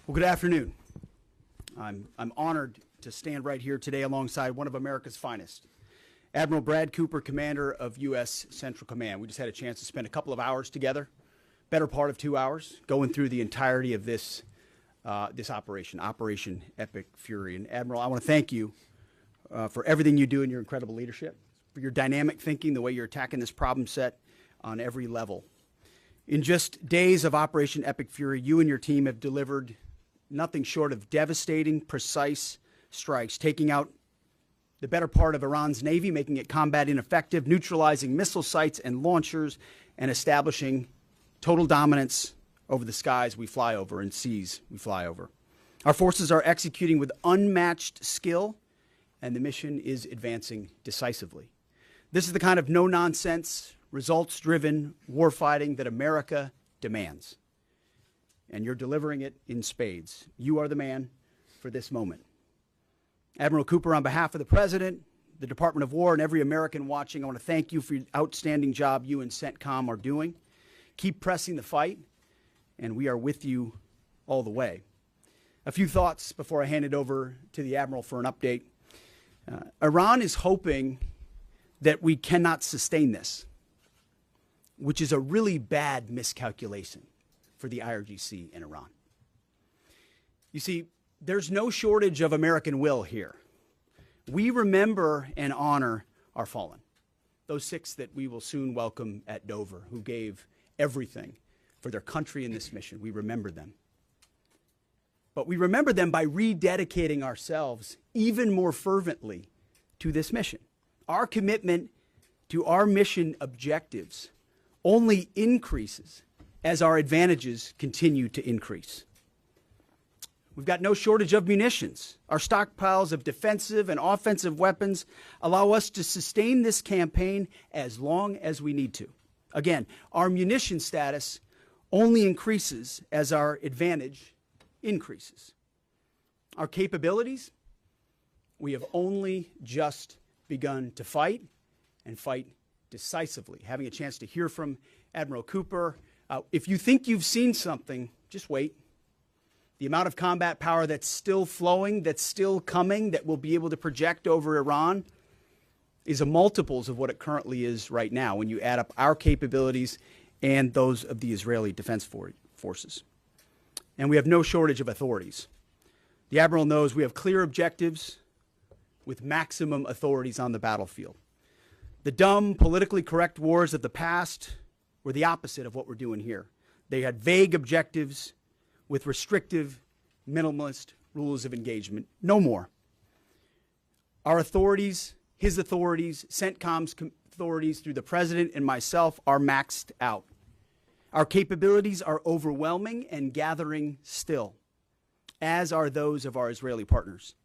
Well, good afternoon. I'm honored to stand right here today alongside one of America's finest, Admiral Brad Cooper, Commander of U.S. Central Command. We just had a chance to spend a couple of hours together, better part of 2 hours, going through the entirety of this operation, Operation Epic Fury. And Admiral, I want to thank you for everything you do and your incredible leadership, for your dynamic thinking, the way you're attacking this problem set on every level. In just days of Operation Epic Fury, you and your team have delivered nothing short of devastating, precise strikes, taking out the better part of Iran's Navy, making it combat ineffective, neutralizing missile sites and launchers, and establishing total dominance over the skies we fly over and seas we fly over. Our forces are executing with unmatched skill, and the mission is advancing decisively. This is the kind of no-nonsense, results-driven warfighting that America demands. And you're delivering it in spades. You are the man for this moment. Admiral Cooper, on behalf of the President, the Department of War, and every American watching, I want to thank you for the outstanding job you and Centcom are doing. Keep pressing the fight, and we are with you all the way. A few thoughts before I hand it over to the Admiral for an update. Iran is hoping that we cannot sustain this, which is a really bad miscalculation for the IRGC in Iran. You see, there's no shortage of American will here. We remember and honor our fallen, those 6 that we will soon welcome at Dover, who gave everything for their country in this mission. We remember them. But we remember them by rededicating ourselves even more fervently to this mission. Our commitment to our mission objectives only increases as our advantages continue to increase. We've got no shortage of munitions. Our stockpiles of defensive and offensive weapons allow us to sustain this campaign as long as we need to. Again, our munition status only increases as our advantage increases. Our capabilities, we have only just begun to fight, and fight decisively. Having a chance to hear from Admiral Cooper, if you think you've seen something, just wait. The amount of combat power that's still flowing, that's still coming, that we'll be able to project over Iran is a multiples of what it currently is right now when you add up our capabilities and those of the Israeli Defense Forces. And we have no shortage of authorities. The Admiral knows we have clear objectives with maximum authorities on the battlefield. The dumb, politically correct wars of the past were the opposite of what we're doing here. They had vague objectives with restrictive, minimalist rules of engagement. No more. Our authorities, his authorities, Centcom's authorities through the President and myself are maxed out. Our capabilities are overwhelming and gathering still, as are those of our Israeli partners.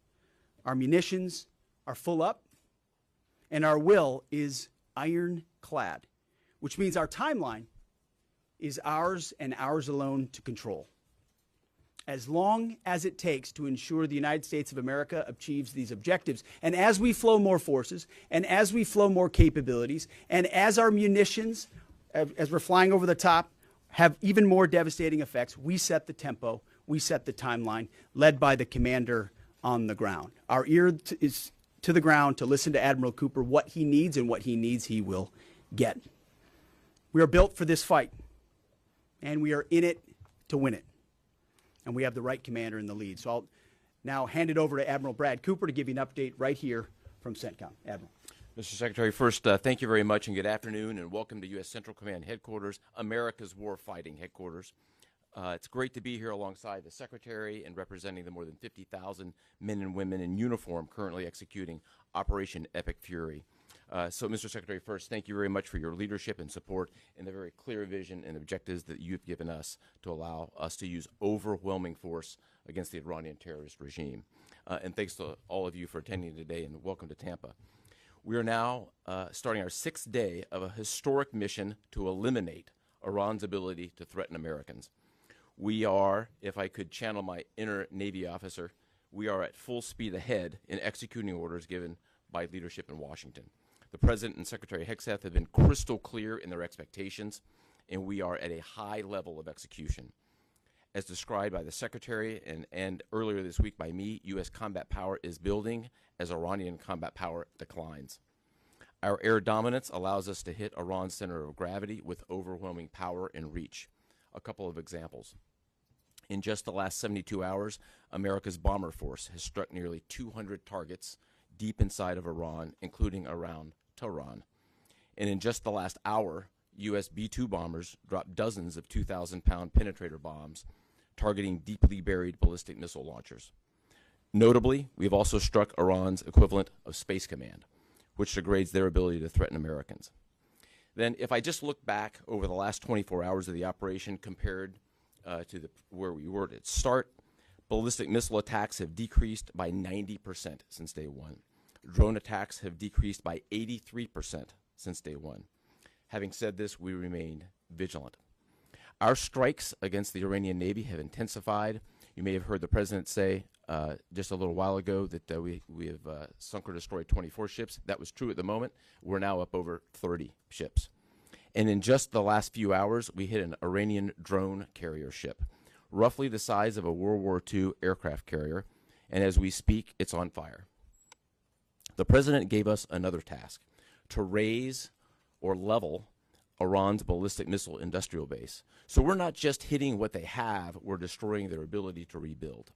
Our munitions are full up, and our will is ironclad, which means our timeline is ours and ours alone to control. As long as it takes to ensure the United States of America achieves these objectives. And as we flow more forces, and as we flow more capabilities, and as our munitions, as we're flying over the top, have even more devastating effects, we set the tempo, we set the timeline, led by the commander on the ground. Our ear is to the ground to listen to Admiral Cooper. What he needs and what he needs, he will get. We are built for this fight, and we are in it to win it. And we have the right commander in the lead. So I'll now hand it over to Admiral Brad Cooper to give you an update right here from Centcom. Admiral. Mr. Secretary, first, thank you very much and good afternoon, and welcome to U.S. Central Command Headquarters, America's Warfighting Headquarters. It's great to be here alongside the Secretary and representing the more than 50,000 men and women in uniform currently executing Operation Epic Fury. So, Mr. Secretary, first, thank you very much for your leadership and support and the very clear vision and objectives that you've given us to allow us to use overwhelming force against the Iranian terrorist regime. And thanks to all of you for attending today, and welcome to Tampa. We are now starting our 6th day of a historic mission to eliminate Iran's ability to threaten Americans. We are, if I could channel my inner Navy officer, we are at full speed ahead in executing orders given by leadership in Washington. The President and Secretary Hegseth have been crystal clear in their expectations, and we are at a high level of execution. As described by the Secretary and earlier this week by me, U.S. combat power is building as Iranian combat power declines. Our air dominance allows us to hit Iran's center of gravity with overwhelming power and reach. A couple of examples. In just the last 72 hours, America's bomber force has struck nearly 200 targets deep inside of Iran, including around Tehran. And in just the last hour, U.S. B-2 bombers dropped dozens of 2,000-pound penetrator bombs targeting deeply buried ballistic missile launchers. Notably, we've also struck Iran's equivalent of Space Command, which degrades their ability to threaten Americans. Then, if I just look back over the last 24 hours of the operation compared to where we were at start, ballistic missile attacks have decreased by 90% since day one. Drone attacks have decreased by 83% since day one. Having said this, we remain vigilant. Our strikes against the Iranian Navy have intensified. You may have heard the President say just a little while ago that we have sunk or destroyed 24 ships. That was true at the moment. We're now up over 30 ships. And in just the last few hours, we hit an Iranian drone carrier ship, roughly the size of a World War II aircraft carrier, and as we speak, it's on fire. The President gave us another task, to raise or level Iran's ballistic missile industrial base. So we're not just hitting what they have, we're destroying their ability to rebuild.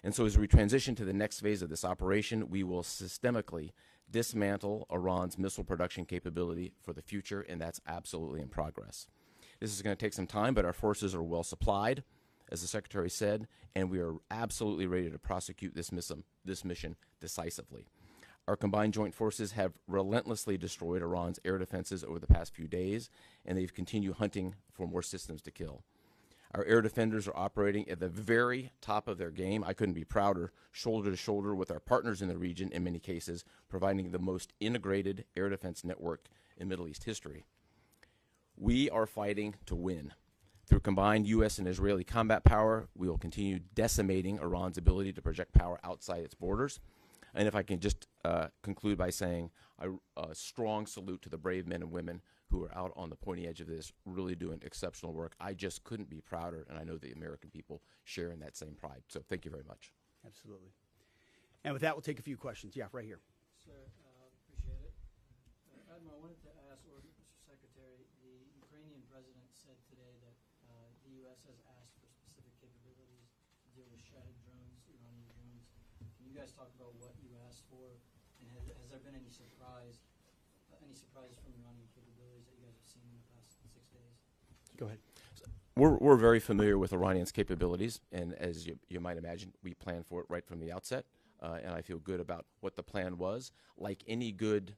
And so as we transition to the next phase of this operation, we will systemically dismantle Iran's missile production capability for the future, and that's absolutely in progress. This is going to take some time, but our forces are well supplied, as the Secretary said, and we are absolutely ready to prosecute this mission decisively. Our combined joint forces have relentlessly destroyed Iran's air defenses over the past few days, and they've continued hunting for more systems to kill. Our air defenders are operating at the very top of their game. I couldn't be prouder, shoulder to shoulder with our partners in the region in many cases, providing the most integrated air defense network in Middle East history. We are fighting to win. Through combined U.S. and Israeli combat power, we will continue decimating Iran's ability to project power outside its borders. And if I can just conclude by saying a strong salute to the brave men and women who are out on the pointy edge of this, really doing exceptional work. I just couldn't be prouder, and I know the American people share in that same pride. So thank you very much. Absolutely. And with that, we'll take a few questions. Yeah, right here. Sir, appreciate it. Admiral, I wanted to ask, or Mr. Secretary, the Ukrainian president said today that the U.S. has asked for specific capabilities to deal with Shahid drones, Iranian drones. Can you guys talk about what you asked for, and has there been any surprises from Iranian capabilities that you guys have seen in the past 6 days? Go ahead. We're very familiar with Iranian's capabilities, and as you might imagine, we planned for it right from the outset, and I feel good about what the plan was. Like any good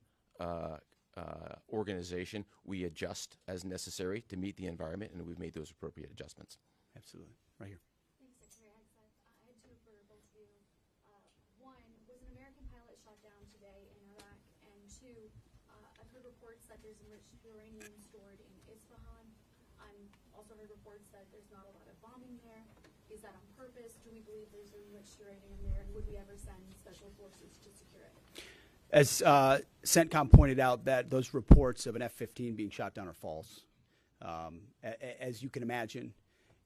organization, we adjust as necessary to meet the environment, and we've made those appropriate adjustments. Absolutely. Right here. Thanks, Secretary Hegseth. I had two for both of you. One, was an American pilot shot down today in Iraq? And two, I've heard reports that there's enriched uranium stored in Isfahan. Also heard reports that there's not a lot of bombing there. Is that on purpose? Do we believe there's enriched uranium there? And would we ever send special forces to secure it? As Centcom pointed out, that those reports of an F-15 being shot down are false. As you can imagine,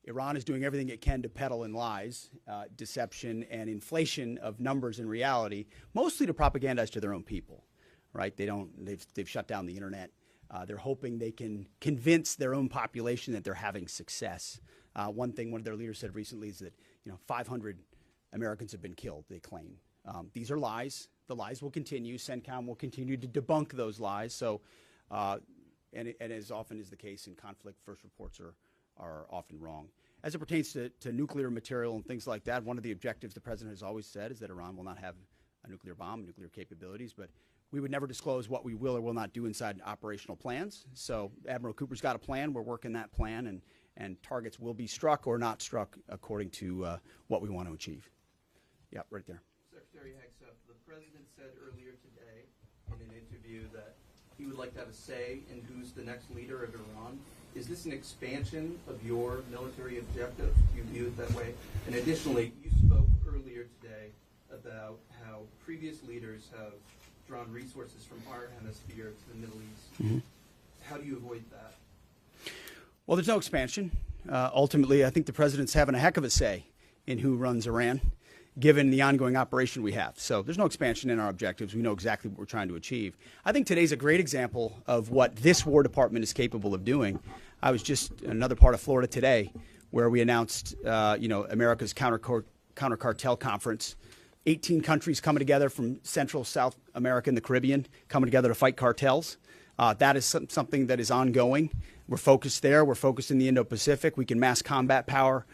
Iran is doing everything it can to peddle in lies, deception, and inflation of numbers in reality, mostly to propagandize to their own people. Right? They've shut down the internet. They're hoping they can convince their own population that they're having success. One thing one of their leaders said recently is that 500 Americans have been killed, they claim. These are lies. The lies will continue. Centcom will continue to debunk those lies. So, and as often is the case in conflict, first reports are often wrong. As it pertains to nuclear material and things like that, one of the objectives the President has always said is that Iran will not have a nuclear bomb, nuclear capabilities, but we would never disclose what we will or will not do inside operational plans. So Admiral Cooper's got a plan. We're working that plan, and targets will be struck or not struck according to what we want to achieve. Yeah, right there. Secretary Hegseth, the President said earlier today in an interview that he would like to have a say in who's the next leader of Iran. Is this an expansion of your military objective? Do you view it that way? And additionally, you spoke earlier today about how previous leaders have drawn resources from our hemisphere to the Middle East. Mm-hmm. How do you avoid that? Well, there's no expansion. Ultimately, I think the president's having a heck of a say in who runs Iran, given the ongoing operation we have. So there's no expansion in our objectives. We know exactly what we're trying to achieve. I think today's a great example of what this War Department is capable of doing. I was just in another part of Florida today where we announced, America's counter cartel conference. 18 countries coming together from Central, South America, and the Caribbean, coming together to fight cartels. That is something that is ongoing. We're focused there. We're focused in the Indo-Pacific. We can mass combat power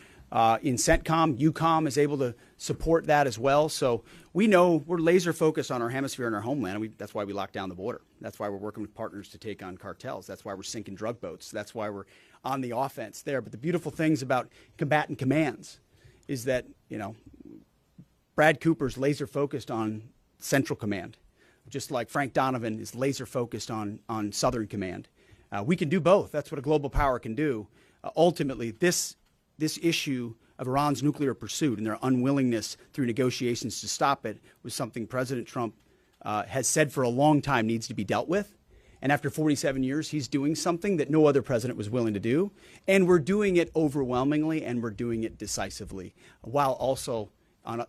in Centcom. UCOM is able to support that as well. So we know we're laser focused on our hemisphere and our homeland. That's why we locked down the border. That's why we're working with partners to take on cartels. That's why we're sinking drug boats. That's why we're on the offense there. But the beautiful things about combatant commands is that, Brad Cooper's laser focused on Central Command, just like Frank Donovan is laser focused on Southern Command. We can do both. That's what a global power can do. Ultimately, this issue of Iran's nuclear pursuit and their unwillingness through negotiations to stop it was something President Trump has said for a long time needs to be dealt with. And after 47 years, he's doing something that no other president was willing to do. And we're doing it overwhelmingly, and we're doing it decisively, while also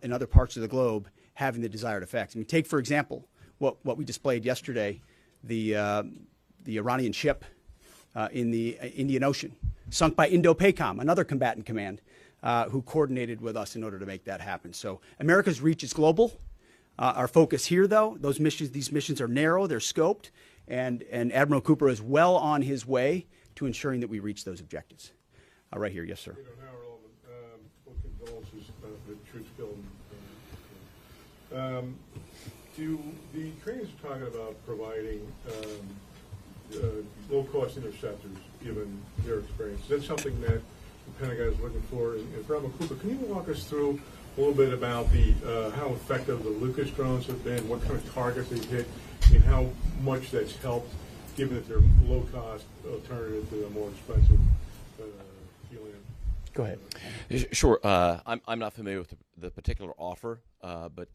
in other parts of the globe having the desired effects. I mean, take, for example, what we displayed yesterday, the Iranian ship in the Indian Ocean, sunk by Indo-PACOM, another combatant command, who coordinated with us in order to make that happen. So America's reach is global. Our focus here, though, these missions are narrow, they're scoped, and Admiral Cooper is well on his way to ensuring that we reach those objectives. Right here, yes, sir. What condolences the troops killed. The Ukrainians are talking about providing low-cost interceptors, given their experience. Is that something that the Pentagon is looking for? And Admiral Cooper, can you walk us through a little bit about how effective the Lucas drones have been, what kind of targets they've hit, and how much that's helped, given that they're low-cost alternative to a more expensive helium? Go ahead. Sure. I'm not familiar with the particular offer, but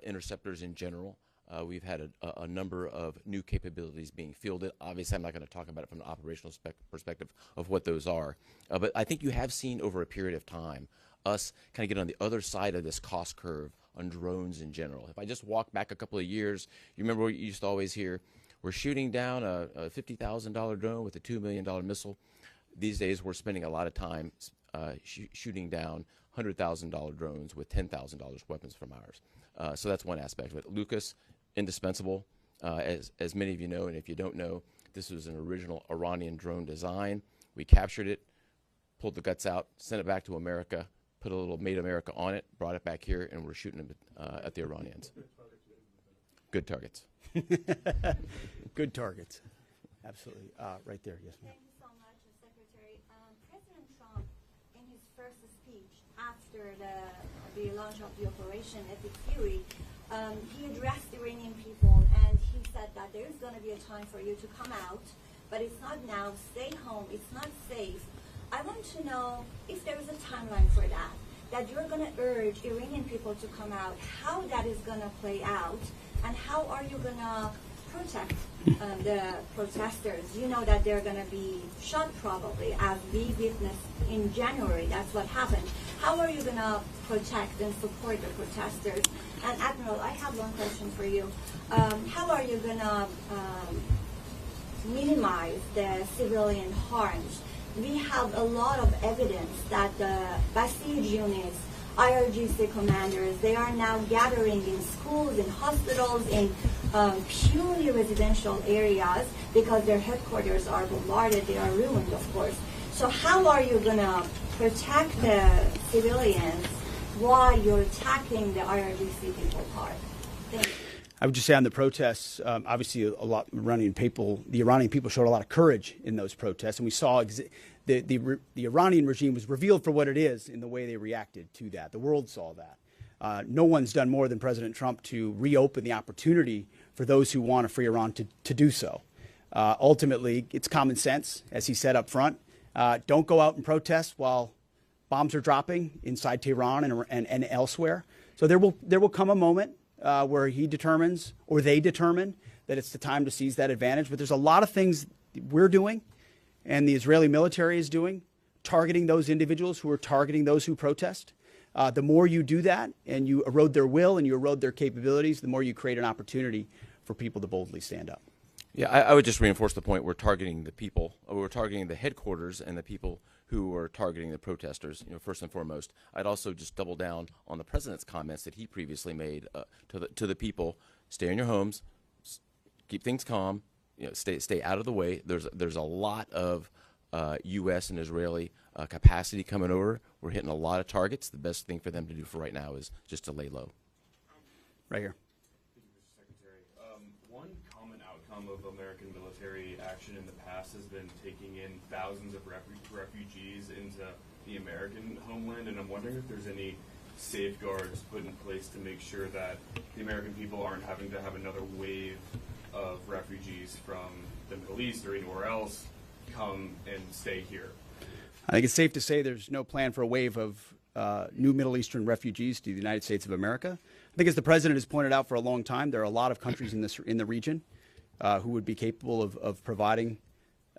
interceptors in general. We've had a number of new capabilities being fielded. Obviously, I'm not going to talk about it from an operational perspective of what those are. But I think you have seen over a period of time us kind of get on the other side of this cost curve on drones in general. If I just walk back a couple of years, you remember what you used to always hear, we're shooting down a $50,000 drone with a $2 million missile. These days, we're spending a lot of time shooting down $100,000 drones with $10,000 weapons from ours. So that's one aspect of it. Lucas, indispensable, as many of you know, and if you don't know, this was an original Iranian drone design. We captured it, pulled the guts out, sent it back to America, put a little Made America on it, brought it back here, and we're shooting them at the Iranians. Good targets. Good targets. Absolutely. Right there, yes, ma'am. Thank you so much, Secretary. President Trump, in his first speech after the launch of the Operation Epic Fury, he addressed Iranian people and he said that there is going to be a time for you to come out, but it's not now. Stay home. It's not safe. I want to know if there is a timeline for that you're going to urge Iranian people to come out, how that is going to play out, and how are you going to protect the protesters? You know that they're going to be shot probably, as we witnessed in January. That's what happened. How are you going to protect and support the protesters? And Admiral, I have one question for you. How are you going to minimize the civilian harms? We have a lot of evidence that the Basij units, IRGC commanders, they are now gathering in schools, in hospitals, in purely residential areas because their headquarters are bombarded, they are ruined, of course. So how are you going to protect the civilians while you're attacking the IRGC people hard? Thank you. I would just say on the protests, obviously the Iranian people showed a lot of courage in those protests, and we saw the Iranian regime was revealed for what it is in the way they reacted to that. The world saw that. No one's done more than President Trump to reopen the opportunity for those who want a free Iran to do so. Ultimately, it's common sense, as he said up front. Don't go out and protest while bombs are dropping inside Tehran and elsewhere. So there will come a moment where he determines, or they determine, that it's the time to seize that advantage. But there's a lot of things we're doing and the Israeli military is doing targeting those individuals who are targeting those who protest. The more you do that and you erode their will and you erode their capabilities, the more you create an opportunity for people to boldly stand up. Yeah, I would just reinforce the point. We're targeting the people. We're targeting the headquarters and the people who are targeting the protesters, first and foremost. I'd also just double down on the president's comments that he previously made to the people. Stay in your homes, keep things calm, stay out of the way. There's a lot of U.S. and Israeli capacity coming over. We're hitting a lot of targets. The best thing for them to do for right now is just to lay low. Right here. Thank you, Mr. Secretary. One common outcome of American military action in the past has been taking in thousands of refugees into the American homeland, and I'm wondering if there's any safeguards put in place to make sure that the American people aren't having to have another wave of refugees from the Middle East or anywhere else come and stay here. I think it's safe to say there's no plan for a wave of new Middle Eastern refugees to the United States of America. I think, as the president has pointed out for a long time, there are a lot of countries in the region who would be capable of providing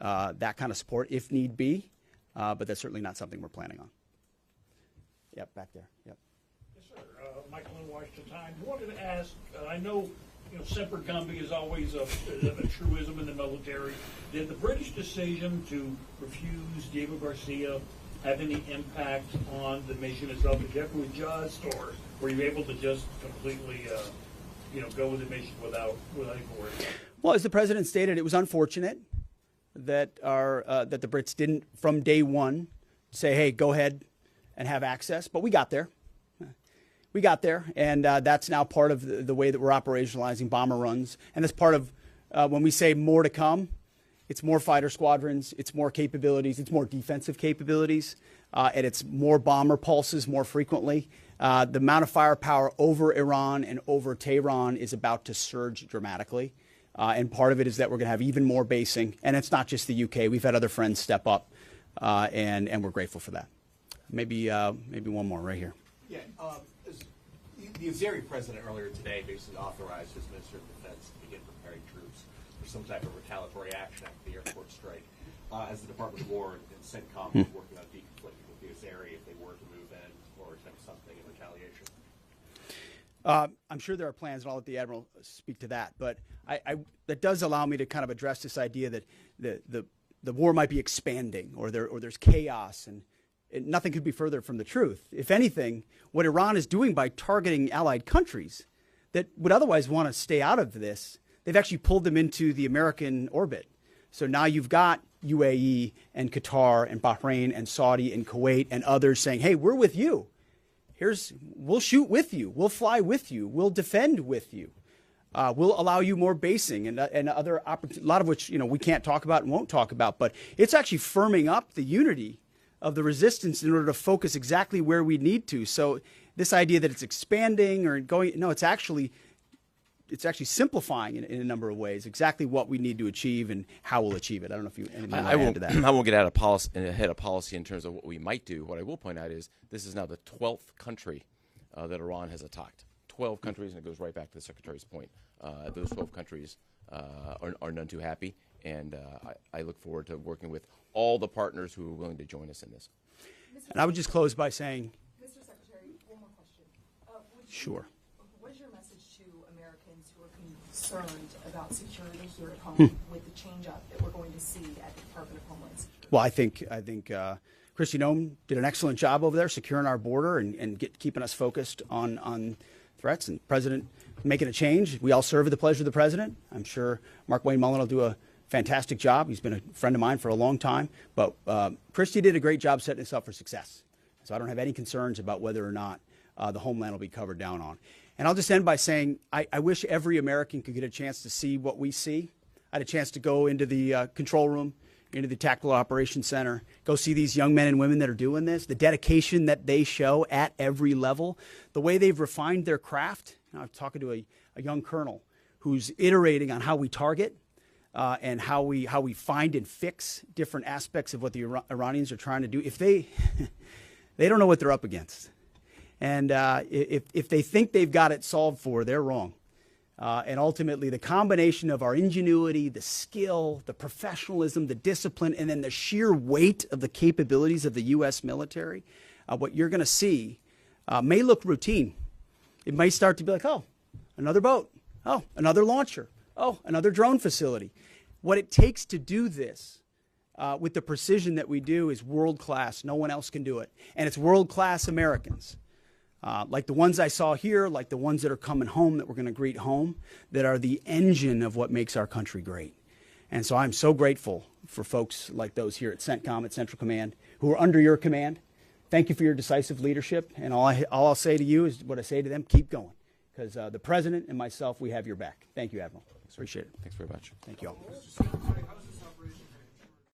that kind of support if need be, but that's certainly not something we're planning on. Yep, back there. Yep. Yes, sir. Michael in Washington Times. I wanted to ask, I know semper gumby is always a truism in the military. Did the British decision to refuse Diego Garcia have any impact on the mission itself? Did you have to adjust, or were you able to just completely, go with the mission without any worries? Well, as the president stated, it was unfortunate that that the Brits didn't, from day one, say, "Hey, go ahead and have access," but we got there. We got there, and that's now part of the way that we're operationalizing bomber runs. And that's part of when we say more to come, it's more fighter squadrons, it's more capabilities, it's more defensive capabilities, and it's more bomber pulses more frequently. The amount of firepower over Iran and over Tehran is about to surge dramatically. And part of it is that we're going to have even more basing. And it's not just the UK. We've had other friends step up, and we're grateful for that. Maybe one more right here. Yeah, the Azeri president earlier today basically authorized his Minister of Defense to begin preparing troops for some type of retaliatory action after the airport strike. As the Department of War and Centcom is working on deconflicting with the Azeri if they were to move in or attempt something in retaliation. I'm sure there are plans, and I'll let the Admiral speak to that. But that does allow me to kind of address this idea that the war might be expanding, or there's chaos, and nothing could be further from the truth. If anything, what Iran is doing by targeting allied countries that would otherwise want to stay out of this, they've actually pulled them into the American orbit. So now you've got UAE and Qatar and Bahrain and Saudi and Kuwait and others saying, "Hey, we're with you. We'll shoot with you. We'll fly with you. We'll defend with you. We'll allow you more basing and other opportunities," a lot of which we can't talk about and won't talk about. But it's actually firming up the unity of the resistance in order to focus exactly where we need to. So this idea that it's expanding or going, no, it's actually simplifying in a number of ways exactly what we need to achieve and how we'll achieve it. I don't know if you anything you want to add to that. I won't get ahead of policy in terms of what we might do. What I will point out is this is now the 12th country that Iran has attacked. 12 countries, and it goes right back to the Secretary's point. Those 12 countries are none too happy, and I look forward to working with all the partners who are willing to join us in this. And I would just close by saying, Mr. Secretary, one more question. Sure. What is your message to Americans who are concerned about security here at home with the change-up that we're going to see at the Department of Homeland Security? Well, I think Kristi Noem did an excellent job over there securing our border and keeping us focused on threats, and the President making a change. We all serve at the pleasure of the President. I'm sure Mark Wayne Mullen will do a fantastic job. He's been a friend of mine for a long time. But Kristi did a great job setting us up for success. So I don't have any concerns about whether or not the homeland will be covered down on. And I'll just end by saying I wish every American could get a chance to see what we see. I had a chance to go into the control room, into the Tactical Operations Center, go see these young men and women that are doing this, the dedication that they show at every level, the way they've refined their craft. I was talking to a young colonel who's iterating on how we target, and how we find and fix different aspects of what the Iranians are trying to do. If they don't know what they're up against, and if they think they've got it solved for, they're wrong. And ultimately, the combination of our ingenuity, the skill, the professionalism, the discipline, and then the sheer weight of the capabilities of the U.S. military, what you're going to see may look routine. It may start to be like, oh, another boat. Oh, another launcher. Oh, another drone facility. What it takes to do this with the precision that we do is world-class. No one else can do it. And it's world-class Americans. Like the ones I saw here, like the ones that are coming home that we're going to greet home, that are the engine of what makes our country great. And so I'm so grateful for folks like those here at Centcom, at Central Command, who are under your command. Thank you for your decisive leadership. And all I'll say to you is what I say to them, keep going. Because the President and myself, we have your back. Thank you, Admiral. Appreciate it. Thanks very much. Thank you all.